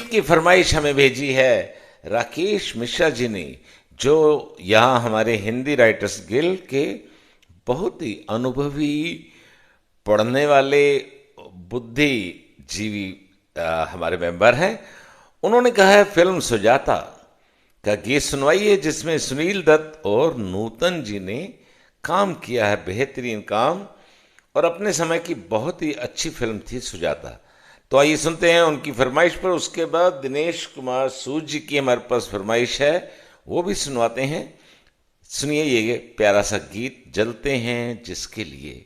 गीत की फरमाइश हमें भेजी है राकेश मिश्रा जी ने, जो यहाँ हमारे हिंदी राइटर्स गिल्ड के बहुत ही अनुभवी, पढ़ने वाले, बुद्धिजीवी हमारे मेंबर हैं। उन्होंने कहा है फिल्म सुजाता का गीत सुनवाइए, जिसमें सुनील दत्त और नूतन जी ने काम किया है, बेहतरीन काम, और अपने समय की बहुत ही अच्छी फिल्म थी सुजाता। तो आइए सुनते हैं उनकी फरमाइश पर। उसके बाद दिनेश कुमार सूद जी की हमारे पास फरमाइश है, वो भी सुनवाते हैं। सुनिए ये प्यारा सा गीत, जलते हैं जिसके लिए।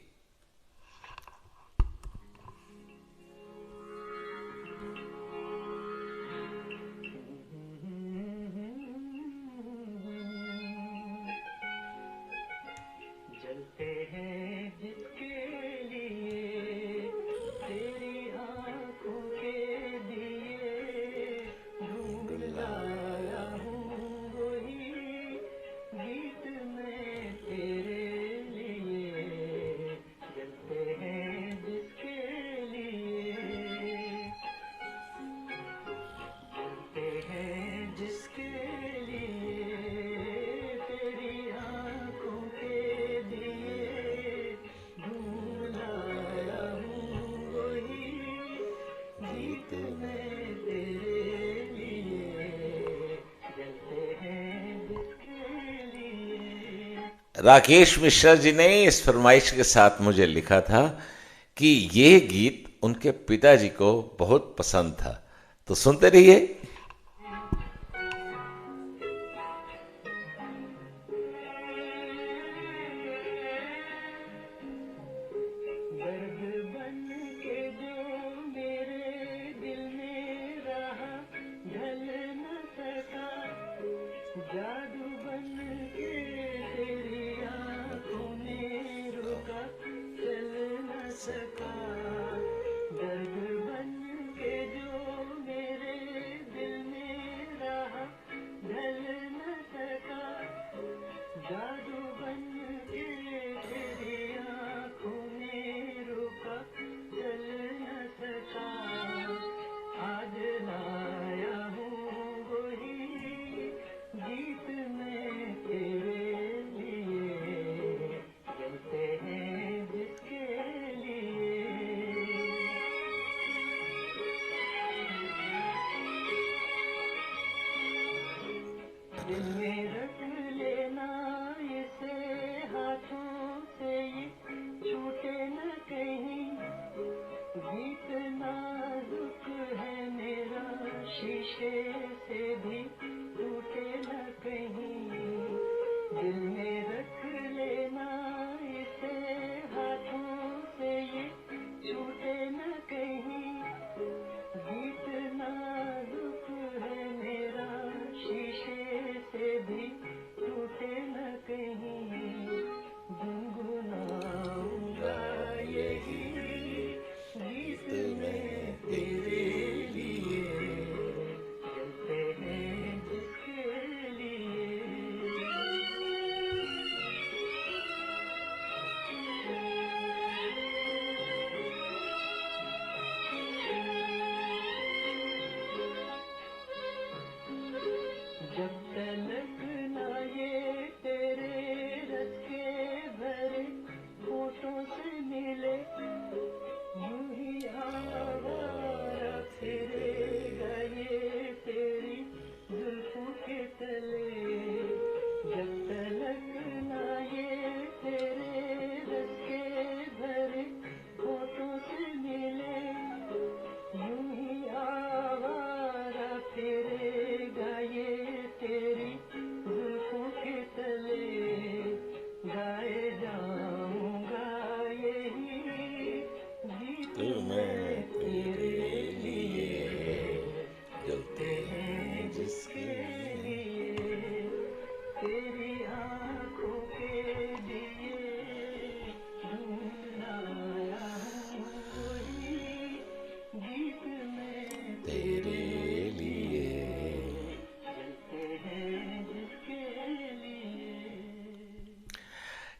राकेश मिश्रा जी ने इस फरमाइश के साथ मुझे लिखा था कि ये गीत उनके पिताजी को बहुत पसंद था। तो सुनते रहिए।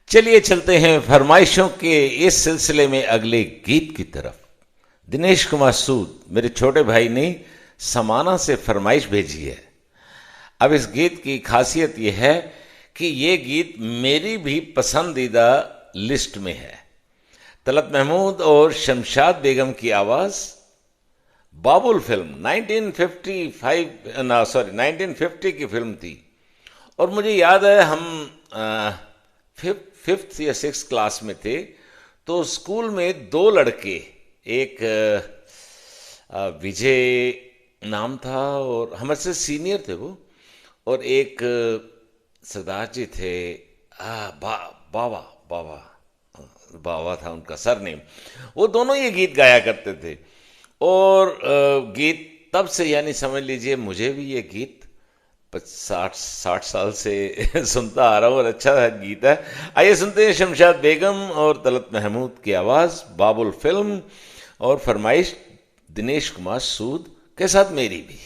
चलिए चलते हैं फरमाइशों के इस सिलसिले में अगले गीत की तरफ। दिनेश कुमार सूद मेरे छोटे भाई ने समाना से फरमाइश भेजी है। अब इस गीत की खासियत यह है कि ये गीत मेरी भी पसंदीदा लिस्ट में है। तलत महमूद और शमशाद बेगम की आवाज, बाबुल फिल्म 1950 की फिल्म थी। और मुझे याद है हम फिफ्थ या सिक्स क्लास में थे, तो स्कूल में दो लड़के, एक विजय नाम था और हमारे से सीनियर थे वो, और एक सरदार जी थे, बाबा बाबा बाबा था उनका सरनेम। वो दोनों ये गीत गाया करते थे। और गीत तब से, यानी समझ लीजिए मुझे भी ये गीत 60 साल से सुनता आ रहा हूँ और अच्छा गीत है। आइए सुनते हैं शमशाद बेगम और तलत महमूद की आवाज़, बाबुल फिल्म, और फरमाइश दिनेश कुमार सूद के साथ मेरी भी।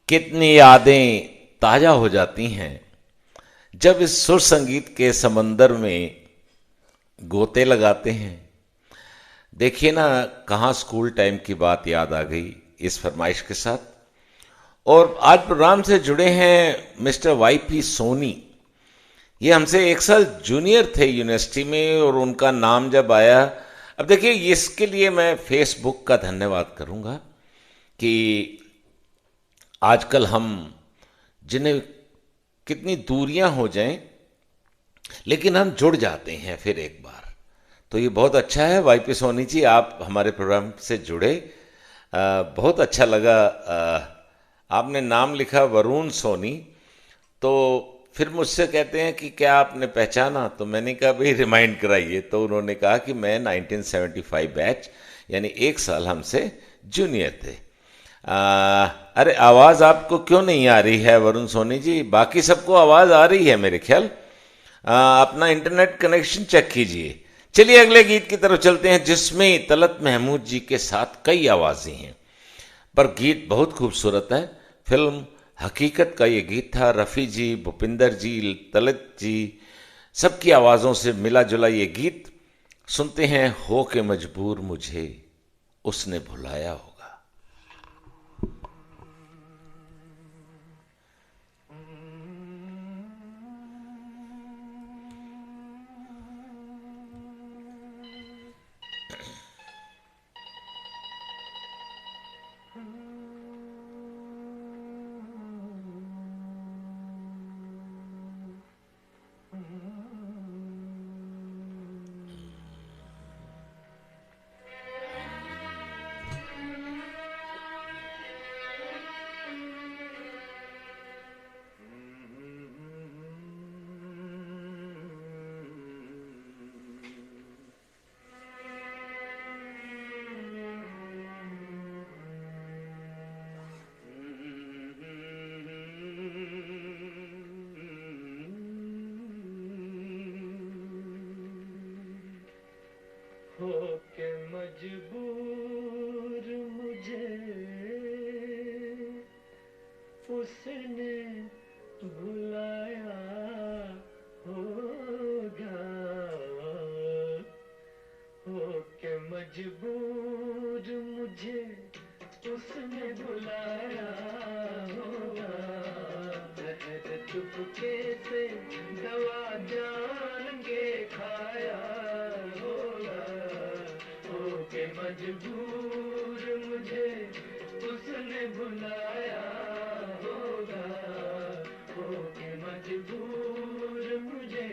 कितनी यादें ताजा हो जाती हैं जब इस सुर संगीत के समंदर में गोते लगाते हैं। देखिए ना, कहाँ स्कूल टाइम की बात याद आ गई इस फरमाइश के साथ। और आज प्रोग्राम से जुड़े हैं मिस्टर वाईपी सोनी। ये हमसे एक साल जूनियर थे यूनिवर्सिटी में, और उनका नाम जब आया, अब देखिए इसके लिए मैं फेसबुक का धन्यवाद करूंगा कि आजकल हम, जिन्हें कितनी दूरियां हो जाएं, लेकिन हम जुड़ जाते हैं फिर एक बार। तो ये बहुत अच्छा है वाईपी सोनी जी, आप हमारे प्रोग्राम से जुड़े, बहुत अच्छा लगा। आपने नाम लिखा वरुण सोनी, तो फिर मुझसे कहते हैं कि क्या आपने पहचाना, तो मैंने कहा भाई रिमाइंड कराइए। तो उन्होंने कहा कि मैं 1975 बैच, यानी एक साल हमसे जूनियर थे। अरे आवाज़ आपको क्यों नहीं आ रही है वरुण सोनी जी? बाकी सबको आवाज़ आ रही है मेरे ख्याल। अपना इंटरनेट कनेक्शन चेक कीजिए। चलिए अगले गीत की तरफ चलते हैं, जिसमें तलत महमूद जी के साथ कई आवाज़ें हैं, पर गीत बहुत खूबसूरत है। फिल्म हकीकत का ये गीत था। रफ़ी जी, भूपिंदर जी, तलत जी, सबकी आवाज़ों से मिला जुला ये गीत। सुनते हैं, हो के मजबूर मुझे उसने भुलाया होगा। होके मजबूर मुझे उसने भुलाया होगा, होके मजबूर मुझे उसने भुलाया होगा। जहर चुपके से दवा जान के खाया होगा, होके मजबूर मुझे उसने भुलाया होगा, होके मजबूर मुझे।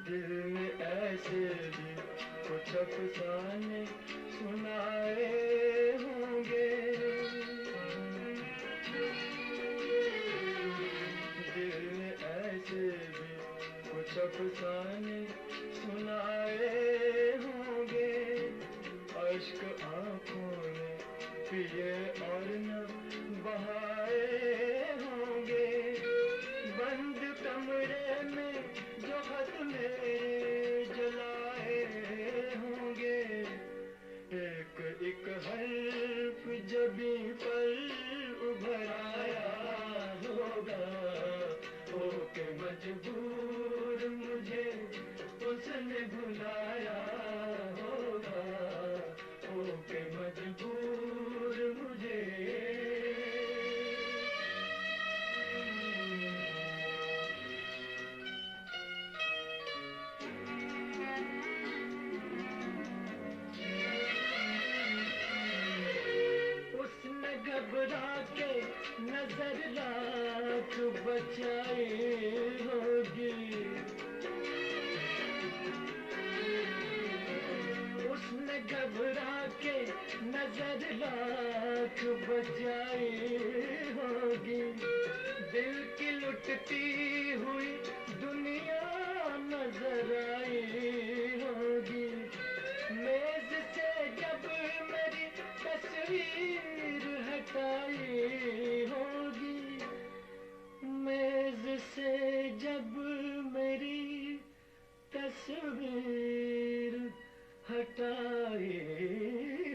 दिल ने ऐसे भी कुछ अफसाने सुनाए होंगे, दिल ने ऐसे भी कुछ अफसाने सुनाए होंगे। अश्क आंखों ने पिए और न बहाए होंगे। बंद कमरे में जो खत मेरे जलाए होंगे, एक एक हर्फ जबी पर उभर आया होगा, होके मजबूर मुझे उसने भुलाया होगा, होके मजबूर मुझे। उसने घबरा के नजर लाख बचाई होगी, उसने घबरा के नजर लाख बचाई होगी। दिल की लुटती हुई दुनिया नजर आई होगी। मेज से जब मेरी तस्वीर हटाई होगी, मेज से जब मेरी तस्वीर हटाई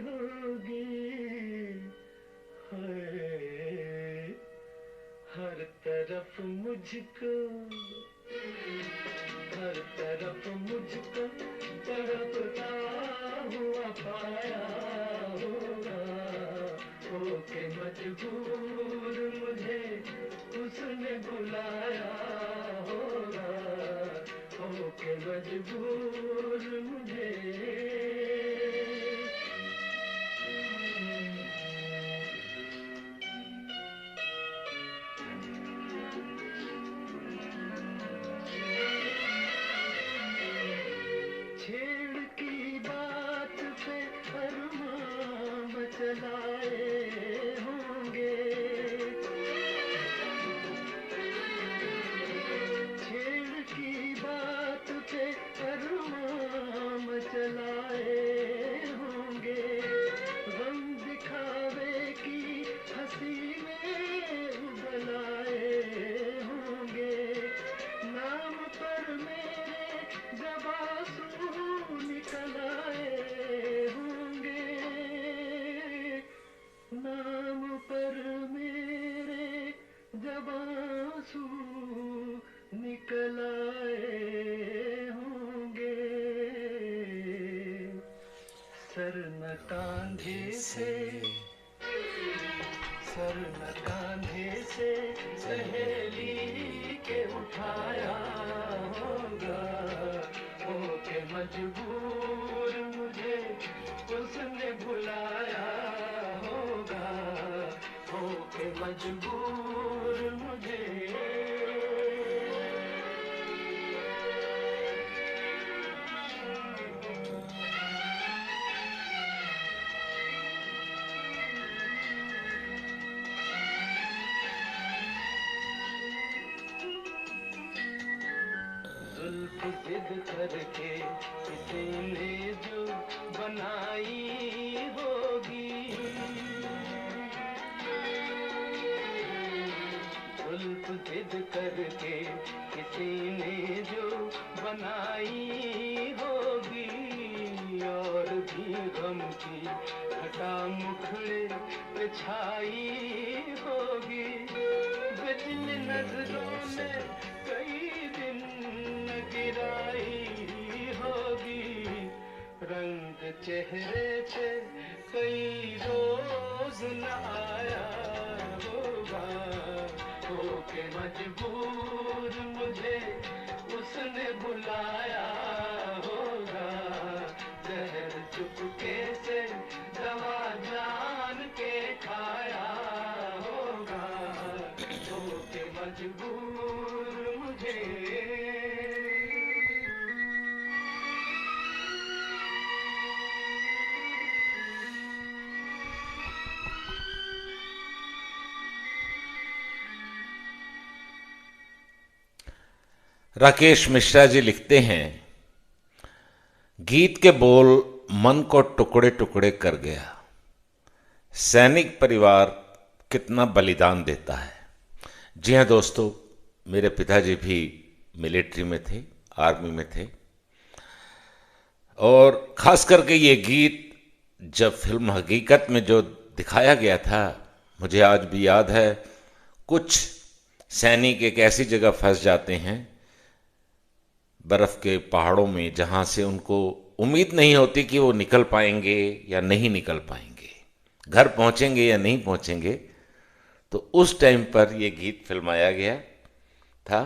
होगी। हाय, हर तरफ मुझको, हर तरफ मुझको तड़पता हुआ पाया होगा, होके मजबूर मुझे उसने बुलाया होगा, होके मजबूर मुझे। छेड़ की बात पे अरमान चलाए होंगे, छेड़ की बात पे अरमान चलाए होंगे, गम दिखावे की हंसी में उबलाए होंगे, नाम पर मेरे जब आंसू निकल आए होंगे, नाम पर मेरे जब आंसू निकल आए होंगे, सर न कांधे से, सर न कांधे से सहेली के उठाया होगा, होके मजबूर मुझे उसने भुलाया होगा, होके मजबूर मुझे। जुल्फ जिद करके किसी ने जो बनाई होगी, जुल्फ जिद करके किसी ने जो बनाई होगी, और भी गम की घटा मुखड़े पे छाई होगी, बिजन नजरों ने कई दिन गिराई होगी, रंग चेहरे पे कई रोज न आया होगा, होके मजबूर मुझे उसने बुलाया होगा, जहर चुपके से दवा जान के खाया होगा, होके मजबूर मुझे। राकेश मिश्रा जी लिखते हैं, गीत के बोल मन को टुकड़े टुकड़े कर गया, सैनिक परिवार कितना बलिदान देता है। जी हाँ दोस्तों, मेरे पिताजी भी मिलिट्री में थे, आर्मी में थे, और खास करके ये गीत जब फिल्म हकीकत में जो दिखाया गया था, मुझे आज भी याद है, कुछ सैनिक एक ऐसी जगह फंस जाते हैं बर्फ के पहाड़ों में, जहां से उनको उम्मीद नहीं होती कि वो निकल पाएंगे या नहीं निकल पाएंगे, घर पहुंचेंगे या नहीं पहुंचेंगे। तो उस टाइम पर ये गीत फिल्माया गया था